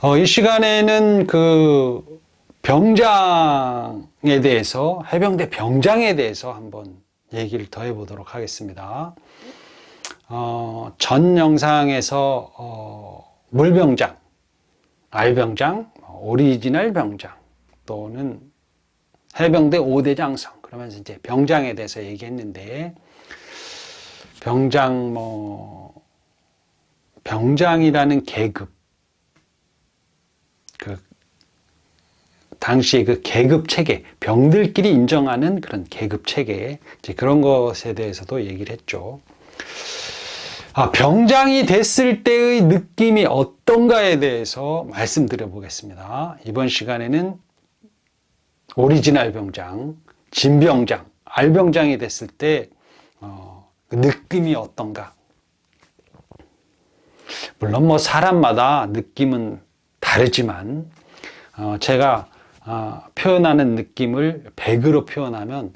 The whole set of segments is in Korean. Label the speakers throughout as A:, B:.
A: 이 시간에는 그 병장에 대해서, 해병대 병장에 대해서 한번 얘기를 더 해보도록 하겠습니다. 전 영상에서 물병장, 알병장, 오리지널 병장 또는 해병대 5대 장성 그러면서 이제 병장에 대해서 얘기했는데, 병장이라는 계급, 당시에 그 계급 체계, 병들끼리 인정하는 그런 계급 체계, 이제 그런 것에 대해서도 얘기를 했죠. 병장이 됐을 때의 느낌이 어떤가에 대해서 말씀드려 보겠습니다. 이번 시간에는 오리지널 병장, 진병장, 알병장이 됐을 때 그 느낌이 어떤가. 물론 사람마다 느낌은 다르지만 제가 표현하는 느낌을 100으로 표현하면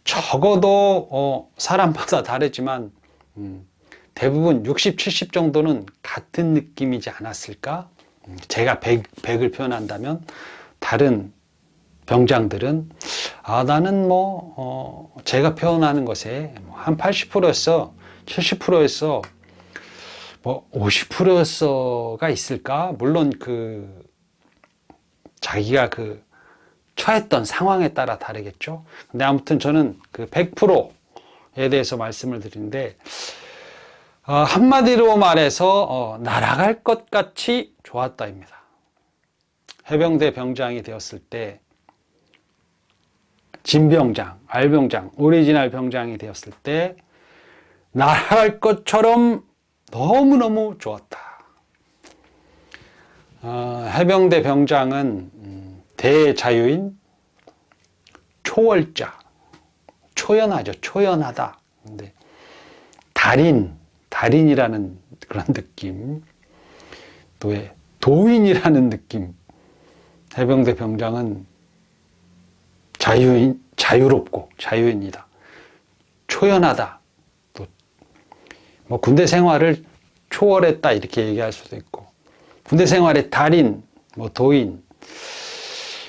A: 적어도 사람마다 다르지만 대부분 60, 70 정도는 같은 느낌이지 않았을까? 제가 100을 표현한다면 다른 병장들은 나는 제가 표현하는 것에 한 80%였어, 70%였어, 50%였어가 있을까? 물론 자기가 처했던 상황에 따라 다르겠죠. 근데 아무튼 저는 100%에 대해서 말씀을 드리는데, 한마디로 말해서 날아갈 것 같이 좋았다입니다. 해병대 병장이 되었을 때, 진병장, 알병장, 오리지널 병장이 되었을 때 날아갈 것처럼 너무너무 좋았다. 해병대 병장은 대자유인, 초월자, 초연하죠. 초연하다. 근데 달인이라는 그런 느낌, 또 도인이라는 느낌. 해병대 병장은 자유롭고 자유인이다. 초연하다. 또 군대 생활을 초월했다 이렇게 얘기할 수도 있고, 군대 생활의 달인, 도인,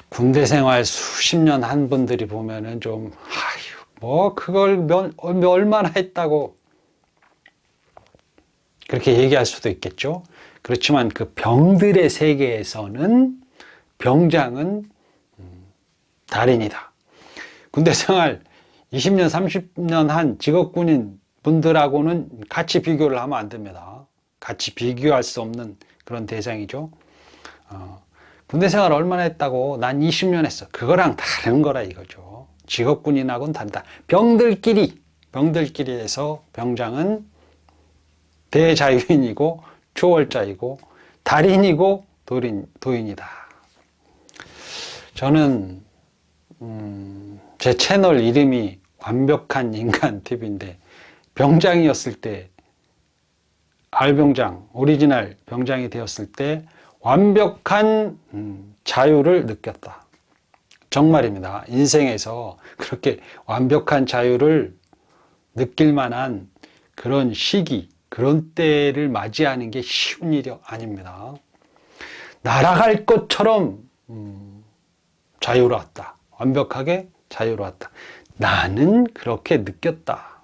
A: 군대 생활 수십 년 한 분들이 보면은 좀 그걸 얼마나 했다고 그렇게 얘기할 수도 있겠죠. 그렇지만 그 병들의 세계에서는 병장은 달인이다. 군대 생활 20년, 30년 한 직업군인 분들하고는 같이 비교를 하면 안 됩니다. 같이 비교할 수 없는 그런 대상이죠. 군대 생활 얼마나 했다고 난 20년 했어. 그거랑 다른 거라 이거죠. 직업군인하고는 다르다. 병들끼리 해서 병장은 대자유인이고 초월자이고 달인이고 도인이다. 저는 제 채널 이름이 완벽한 인간 TV인데, 병장이었을 때, 알병장, 오리지널 병장이 되었을 때 완벽한 자유를 느꼈다. 정말입니다. 인생에서 그렇게 완벽한 자유를 느낄 만한 그런 시기, 그런 때를 맞이하는 게 쉬운 일이 아닙니다. 날아갈 것처럼 자유로웠다. 완벽하게 자유로웠다. 나는 그렇게 느꼈다.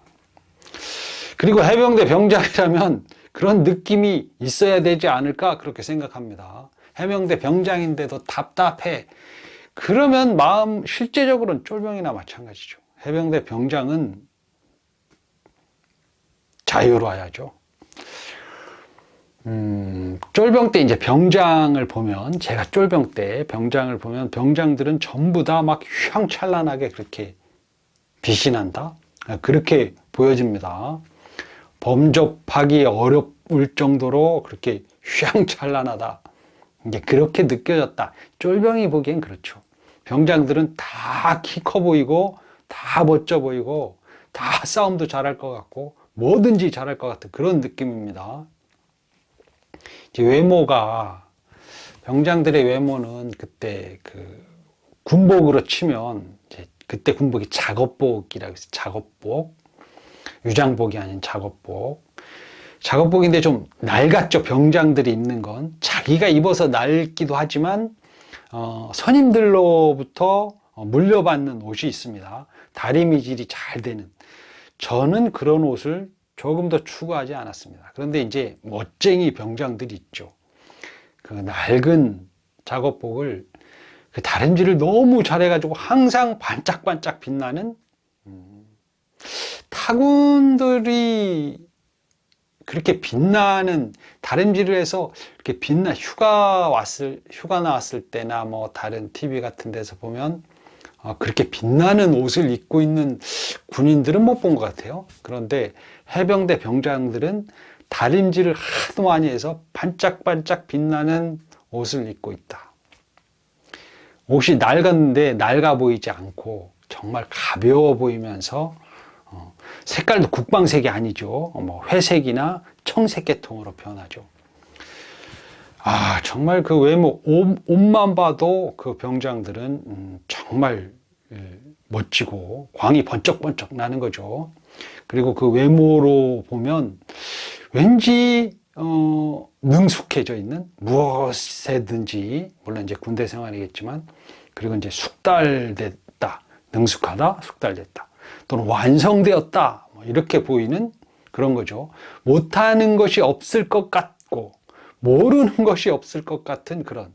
A: 그리고 해병대 병장이라면 그런 느낌이 있어야 되지 않을까 그렇게 생각합니다. 해병대 병장인데도 답답해. 그러면 실제적으로는 쫄병이나 마찬가지죠. 해병대 병장은 자유로워야죠. 쫄병 때 이제 병장을 보면, 제가 쫄병 때 병장을 보면 병장들은 전부 다 막 휘황찬란하게 그렇게 빛이 난다? 그렇게 보여집니다. 범접하기 어려울 정도로 그렇게 휘황찬란하다. 이제 그렇게 느껴졌다. 쫄병이 보기엔 그렇죠. 병장들은 다 키 커 보이고, 다 멋져 보이고, 다 싸움도 잘할 것 같고, 뭐든지 잘할 것 같은 그런 느낌입니다. 외모가, 병장들의 외모는 그때 군복으로 치면, 그때 군복이 작업복이라고 해서 작업복, 유장복이 아닌 작업복. 작업복인데 좀 낡았죠. 병장들이 입는 건 자기가 입어서 낡기도 하지만 선임들로부터 물려받는 옷이 있습니다. 다리미질이 잘 되는. 저는 그런 옷을 조금 더 추구하지 않았습니다. 그런데 이제 멋쟁이 병장들이 있죠. 그 낡은 작업복을 그 다림질을 너무 잘해가지고 항상 반짝반짝 빛나는 타군들이 그렇게 빛나는 다림질을 해서 이렇게 휴가 나왔을 때나 뭐 다른 TV 같은 데서 보면 그렇게 빛나는 옷을 입고 있는 군인들은 못 본 것 같아요. 그런데 해병대 병장들은 다림질을 하도 많이 해서 반짝반짝 빛나는 옷을 입고 있다. 옷이 낡았는데 낡아 보이지 않고 정말 가벼워 보이면서 색깔도 국방색이 아니죠. 뭐 회색이나 청색 계통으로 표현하죠. 정말 그 외모, 옷만 봐도 그 병장들은 정말 멋지고 광이 번쩍번쩍 나는 거죠. 그리고 그 외모로 보면 왠지 능숙해져 있는 무엇에든지, 물론 이제 군대 생활이겠지만, 그리고 이제 숙달됐다, 능숙하다, 숙달됐다, 또는 완성되었다, 이렇게 보이는 그런 거죠. 못하는 것이 없을 것 같고 모르는 것이 없을 것 같은 그런,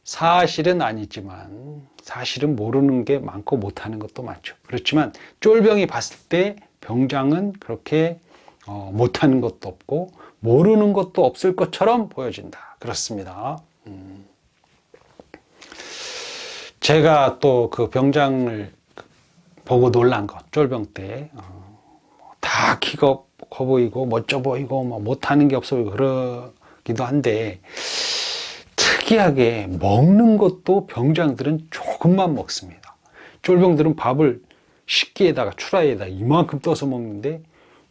A: 사실은 아니지만 사실은 모르는 게 많고 못하는 것도 많죠. 그렇지만 쫄병이 봤을 때 병장은 그렇게 못하는 것도 없고 모르는 것도 없을 것처럼 보여진다. 그렇습니다. 제가 또 그 병장을 보고 놀란 것, 쫄병 때 다 키가 커 보이고 멋져 보이고 못하는 게 없어 보이고 그러기도 한데, 특이하게 먹는 것도 병장들은 조금만 먹습니다. 쫄병들은 밥을 식기에다가 추라이에다 이만큼 떠서 먹는데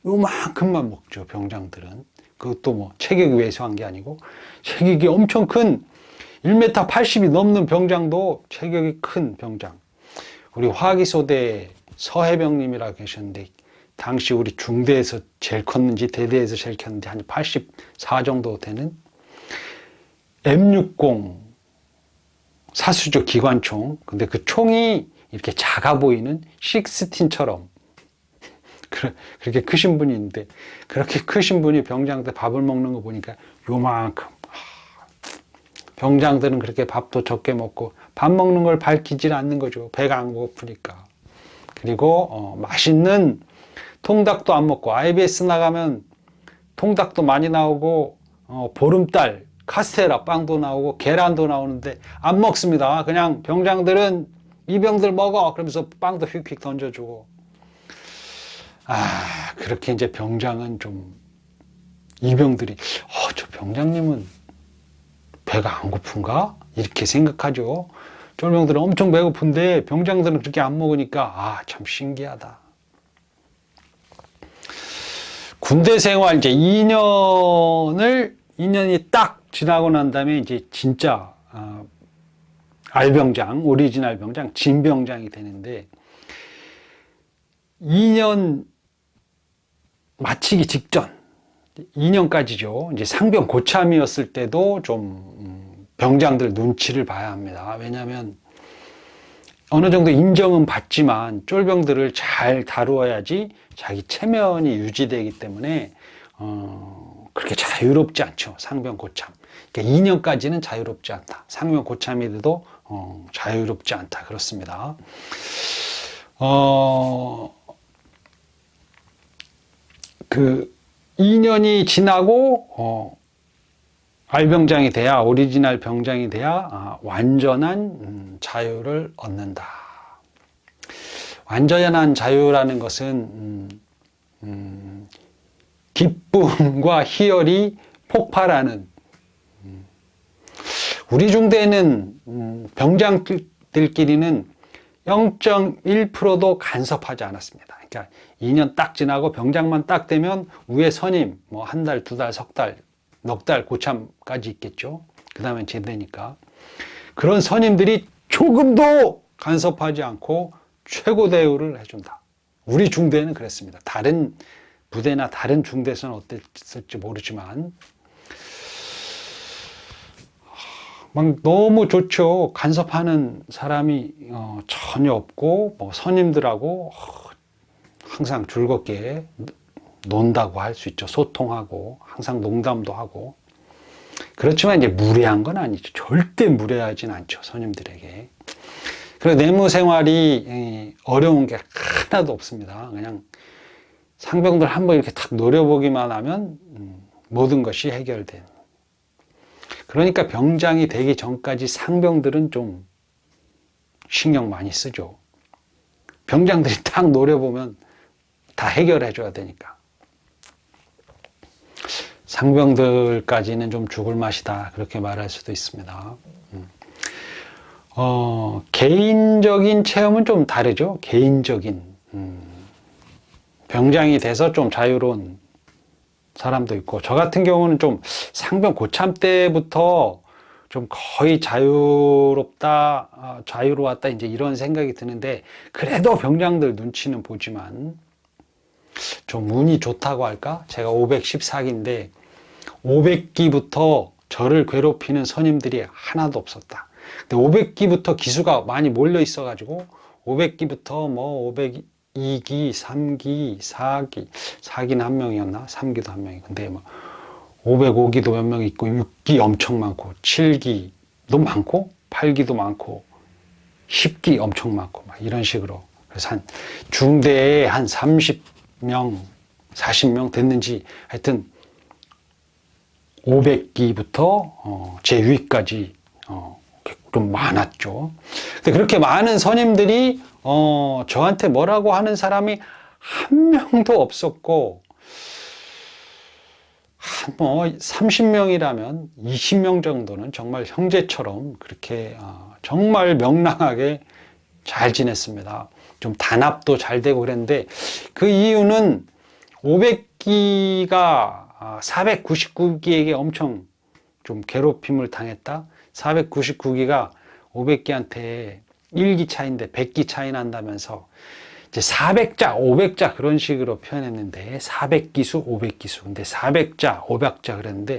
A: 요만큼만 먹죠. 병장들은. 그것도 뭐 체격이 왜소한 게 아니고 체격이 엄청 큰 1m 80이 넘는 병장도 체격이 큰 병장. 우리 화기소대 서해병님이라 계셨는데 당시 우리 중대에서 제일 컸는지 대대에서 제일 컸는지 한 84 정도 되는 M60 사수적 기관총. 근데 그 총이 이렇게 작아 보이는 16처럼 그렇게 크신 분이 있는데, 그렇게 크신 분이 병장들 밥을 먹는 거 보니까 요만큼. 병장들은 그렇게 밥도 적게 먹고 밥 먹는 걸 밝히질 않는 거죠. 배가 안 고프니까. 그리고 맛있는 통닭도 안 먹고, IBS 나가면 통닭도 많이 나오고 보름달 카스테라 빵도 나오고 계란도 나오는데 안 먹습니다. 그냥 병장들은 이병들 먹어 그러면서 빵도 휙휙 던져주고. 그렇게 이제 병장은 좀, 이병들이 저 병장님은 배가 안 고픈가? 이렇게 생각하죠. 쫄병들은 엄청 배고픈데 병장들은 그렇게 안 먹으니까 참 신기하다. 군대 생활 이제 2년이 딱 지나고 난 다음에 이제 진짜 알병장, 오리지널 병장, 진병장이 되는데, 2년 마치기 직전 2년까지죠. 이제 상병 고참이었을 때도 좀 병장들 눈치를 봐야 합니다. 왜냐하면 어느 정도 인정은 받지만 쫄병들을 잘 다루어야지 자기 체면이 유지되기 때문에 그렇게 자유롭지 않죠. 상병 고참. 그러니까 2년까지는 자유롭지 않다. 상병 고참이 돼도 자유롭지 않다. 그렇습니다. 그 2년이 지나고 알병장이 돼야, 오리지널 병장이 돼야 완전한 자유를 얻는다. 완전한 자유라는 것은 기쁨과 희열이 폭발하는, 우리 중대는 병장들끼리는 0.1%도 간섭하지 않았습니다. 그러니까 2년 딱 지나고 병장만 딱 되면 위에 선임, 뭐 한 달, 두 달, 석 달, 넉 달 고참까지 있겠죠. 그 다음에 제대니까. 그런 선임들이 조금도 간섭하지 않고 최고 대우를 해준다. 우리 중대는 그랬습니다. 다른 부대나 다른 중대에서는 어땠을지 모르지만 막 너무 좋죠. 간섭하는 사람이 전혀 없고 뭐 선임들하고 항상 즐겁게 논다고 할 수 있죠. 소통하고 항상 농담도 하고. 그렇지만 이제 무례한 건 아니죠. 절대 무례하진 않죠. 선임들에게. 그리고 내무 생활이 어려운 게 하나도 없습니다. 그냥 상병들 한번 이렇게 탁 노려보기만 하면 모든 것이 해결된. 그러니까 병장이 되기 전까지 상병들은 좀 신경 많이 쓰죠. 병장들이 딱 노려보면 다 해결해 줘야 되니까. 상병들까지는 좀 죽을 맛이다, 그렇게 말할 수도 있습니다. 개인적인 체험은 좀 다르죠. 개인적인 병장이 돼서 좀 자유로운 사람도 있고, 저 같은 경우는 좀 상병 고참 때부터 좀 거의 자유로웠다 이제 이런 생각이 드는데, 그래도 병장들 눈치는 보지만 좀 운이 좋다고 할까? 제가 514기인데 500기부터 저를 괴롭히는 선임들이 하나도 없었다. 근데 500기부터 기수가 많이 몰려 있어가지고 500기부터 뭐 502기, 3기, 4기는 한 명이었나? 3기도 한 명이. 근데 뭐 505기도 몇 명 있고 6기 엄청 많고 7기도 많고 8기도 많고 10기 엄청 많고 막 이런 식으로. 그래서 한 중대에 한 30명, 40명 됐는지 하여튼 500기부터 제 위까지 좀 많았죠. 근데 그렇게 많은 선임들이 저한테 뭐라고 하는 사람이 한 명도 없었고, 뭐 30명이라면 20명 정도는 정말 형제처럼 그렇게 정말 명랑하게 잘 지냈습니다. 좀 단합도 잘 되고 그랬는데, 그 이유는 500기가 499기에게 엄청 좀 괴롭힘을 당했다. 499기가 500기한테 1기 차이인데 100기 차이 난다면서 이제 400자, 500자 그런 식으로 표현했는데, 400기수, 500기수. 근데 400자, 500자 그랬는데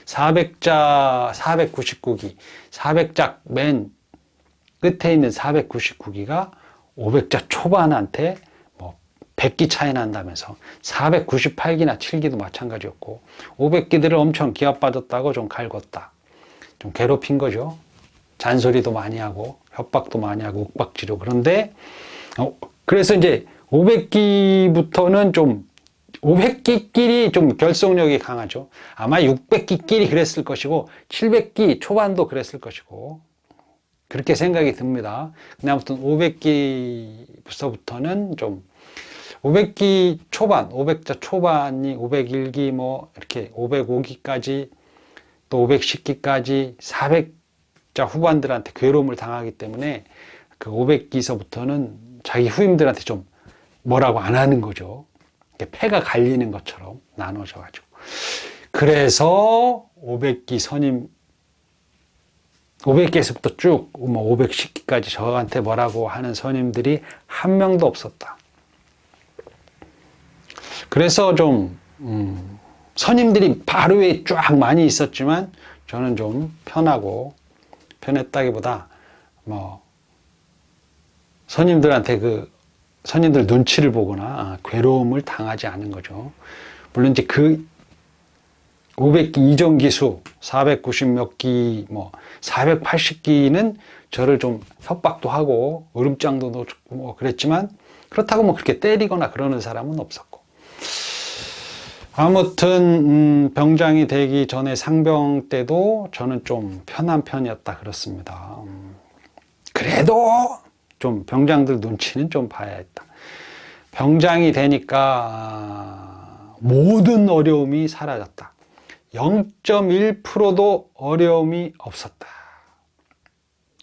A: 400자, 499기, 400자 맨 끝에 있는 499기가 500자 초반한테 뭐 100기 차이 난다면서 498기나 7기도 마찬가지였고, 500기들을 엄청 기합받았다고 좀 갈궜다. 좀 괴롭힌 거죠. 잔소리도 많이 하고 협박도 많이 하고 윽박지르고. 그런데 그래서 이제 500기부터는 좀 500기끼리 좀 결속력이 강하죠. 아마 600기끼리 그랬을 것이고 700기 초반도 그랬을 것이고 그렇게 생각이 듭니다. 근데 아무튼 500기부터는 좀 500기 초반, 500자 초반이 501기 뭐 이렇게 505기까지 또 510기까지 400자 후반들한테 괴로움을 당하기 때문에 그 500기서부터는 자기 후임들한테 좀 뭐라고 안 하는 거죠. 패가 갈리는 것처럼 나눠져가지고. 그래서 500기 선임, 500기에서부터 쭉 뭐 510기까지 저한테 뭐라고 하는 선임들이 한 명도 없었다. 그래서 좀 선임들이 바로 위에 쫙 많이 있었지만 저는 좀 편했다기보다 뭐 선임들 눈치를 보거나 괴로움을 당하지 않은 거죠. 물론 이제 그 500기 이정기수 490 몇 기, 뭐 480기는 저를 좀 협박도 하고 으름장도 놓고 뭐 그랬지만, 그렇다고 뭐 그렇게 때리거나 그러는 사람은 없었고. 아무튼 병장이 되기 전에 상병 때도 저는 좀 편한 편이었다 그렇습니다. 그래도 좀 병장들 눈치는 좀 봐야 했다. 병장이 되니까 모든 어려움이 사라졌다. 0.1%도 어려움이 없었다.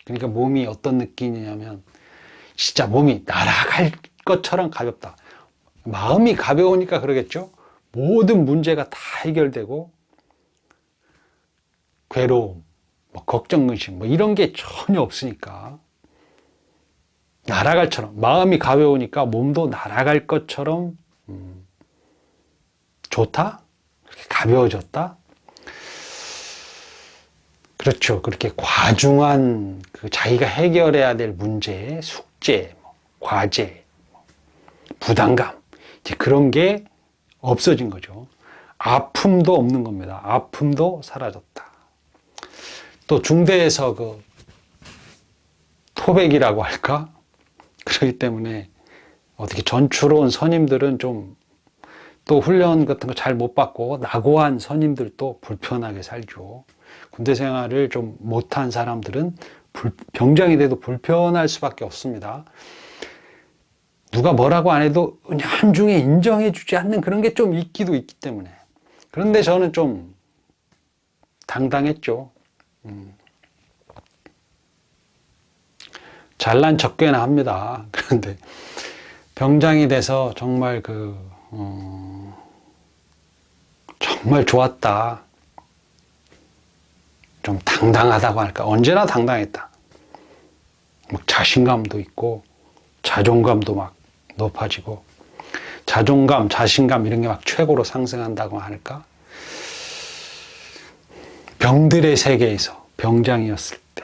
A: 그러니까 몸이 어떤 느낌이냐면 진짜 몸이 날아갈 것처럼 가볍다. 마음이 가벼우니까 그러겠죠. 모든 문제가 다 해결되고 괴로움, 뭐 걱정, 근심 뭐 이런 게 전혀 없으니까 날아갈처럼, 마음이 가벼우니까 몸도 날아갈 것처럼 좋다? 그렇게 가벼워졌다? 그렇죠. 그렇게 과중한 그 자기가 해결해야 될 문제, 숙제, 과제, 부담감, 이제 그런 게 없어진 거죠. 아픔도 없는 겁니다. 아픔도 사라졌다. 또 중대에서 그 토백이라고 할까? 그렇기 때문에 어떻게 전추로 온 선임들은 좀 또 훈련 같은 거 잘 못 받고 낙오한 선임들도 불편하게 살죠. 군대 생활을 좀 못한 사람들은 병장이 돼도 불편할 수밖에 없습니다. 누가 뭐라고 안 해도 은연중에 인정해 주지 않는 그런 게 좀 있기도 있기 때문에. 그런데 저는 좀 당당했죠. 잘난 척꽤나 합니다. 그런데 병장이 돼서 정말 정말 좋았다. 좀 당당하다고 할까? 언제나 당당했다. 막 자신감도 있고 자존감도 막 높아지고 자존감, 자신감 이런 게 막 최고로 상승한다고 할까? 병들의 세계에서 병장이었을 때.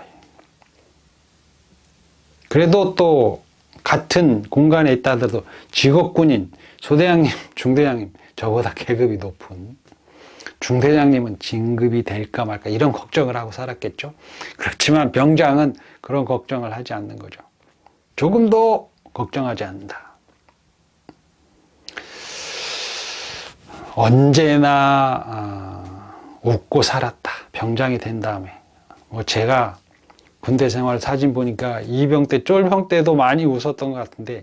A: 그래도 또 같은 공간에 있다 하더라도 직업군인 소대장님, 중대장님 저보다 계급이 높은 중대장님은 진급이 될까 말까 이런 걱정을 하고 살았겠죠. 그렇지만 병장은 그런 걱정을 하지 않는 거죠. 조금도 걱정하지 않는다. 언제나 웃고 살았다. 병장이 된 다음에. 제가 군대 생활 사진 보니까 이병 때, 쫄병 때도 많이 웃었던 것 같은데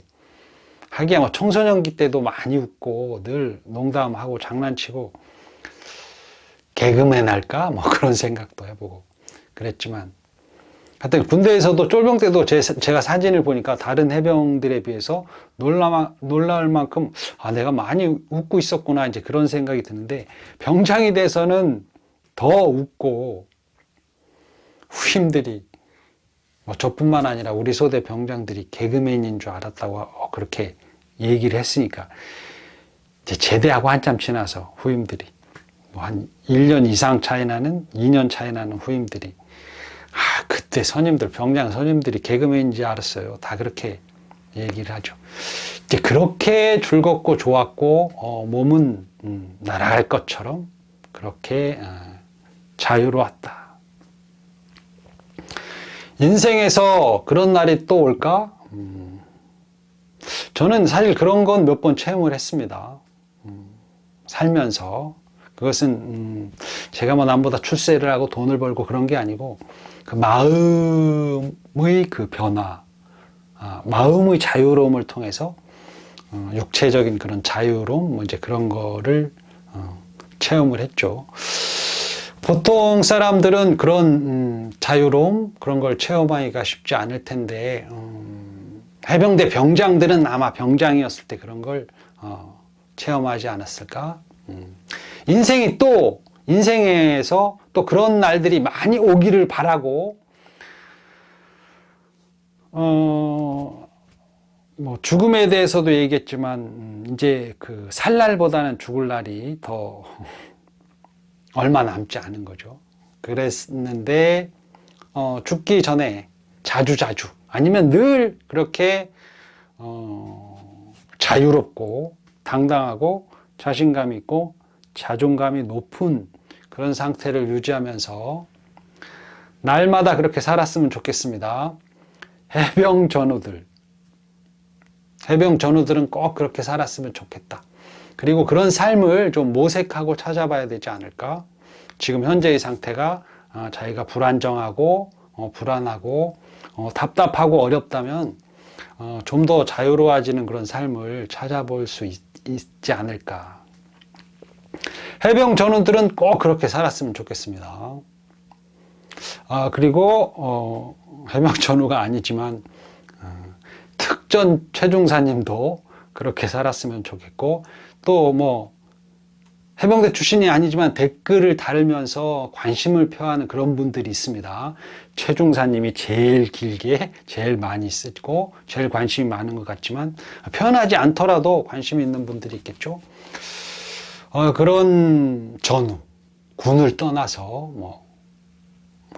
A: 하기야 청소년기 때도 많이 웃고 늘 농담하고 장난치고 개그맨 할까? 그런 생각도 해보고 그랬지만 하여튼 군대에서도 쫄병 때도 제가 사진을 보니까 다른 해병들에 비해서 놀랄 만큼 내가 많이 웃고 있었구나 이제 그런 생각이 드는데 병장이 돼서는 더 웃고 후임들이 저뿐만 아니라 우리 소대 병장들이 개그맨인 줄 알았다고 그렇게 얘기를 했으니까 이제 제대하고 한참 지나서 후임들이 한 1년 이상 차이 나는 2년 차이 나는 후임들이 그때 병장 선임들이 개그맨인지 알았어요. 다 그렇게 얘기를 하죠. 이제 그렇게 즐겁고 좋았고 몸은 날아갈 것처럼 그렇게 자유로웠다. 인생에서 그런 날이 또 올까? 저는 사실 그런 건 몇 번 체험을 했습니다. 살면서. 그것은 제가 남보다 출세를 하고 돈을 벌고 그런 게 아니고 그 마음의 그 변화, 마음의 자유로움을 통해서 육체적인 그런 자유로움, 이제 그런 거를 체험을 했죠. 보통 사람들은 그런 자유로움, 그런 걸 체험하기가 쉽지 않을 텐데, 해병대 병장들은 아마 병장이었을 때 그런 걸 체험하지 않았을까? 인생에서 또 그런 날들이 많이 오기를 바라고, 죽음에 대해서도 얘기했지만, 이제 살 날보다는 죽을 날이 더 얼마 남지 않은 거죠. 그랬는데, 죽기 전에 자주, 아니면 늘 그렇게, 자유롭고, 당당하고, 자신감 있고, 자존감이 높은 그런 상태를 유지하면서 날마다 그렇게 살았으면 좋겠습니다. 해병 전우들은 꼭 그렇게 살았으면 좋겠다. 그리고 그런 삶을 좀 모색하고 찾아봐야 되지 않을까? 지금 현재의 상태가 자기가 불안정하고 불안하고 답답하고 어렵다면 좀 더 자유로워지는 그런 삶을 찾아볼 수 있지 않을까? 해병 전우들은 꼭 그렇게 살았으면 좋겠습니다. 그리고 해병 전우가 아니지만 특전 최중사님도 그렇게 살았으면 좋겠고 또 해병대 출신이 아니지만 댓글을 달면서 관심을 표하는 그런 분들이 있습니다. 최중사님이 제일 길게 제일 많이 쓰고 제일 관심이 많은 것 같지만 표현하지 않더라도 관심이 있는 분들이 있겠죠. 그런 전후, 군을 떠나서 뭐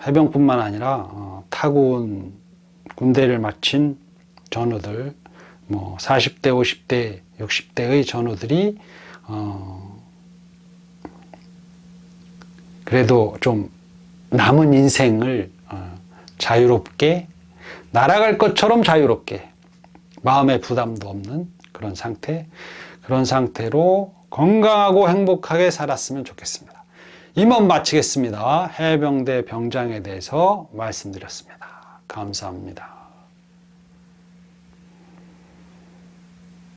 A: 해병뿐만 아니라 타군 군대를 마친 전우들, 뭐 40대, 50대, 60대의 전우들이 그래도 좀 남은 인생을 자유롭게, 날아갈 것처럼 자유롭게, 마음의 부담도 없는 그런 상태로 건강하고 행복하게 살았으면 좋겠습니다. 임원 마치겠습니다. 해병대 병장에 대해서 말씀드렸습니다. 감사합니다.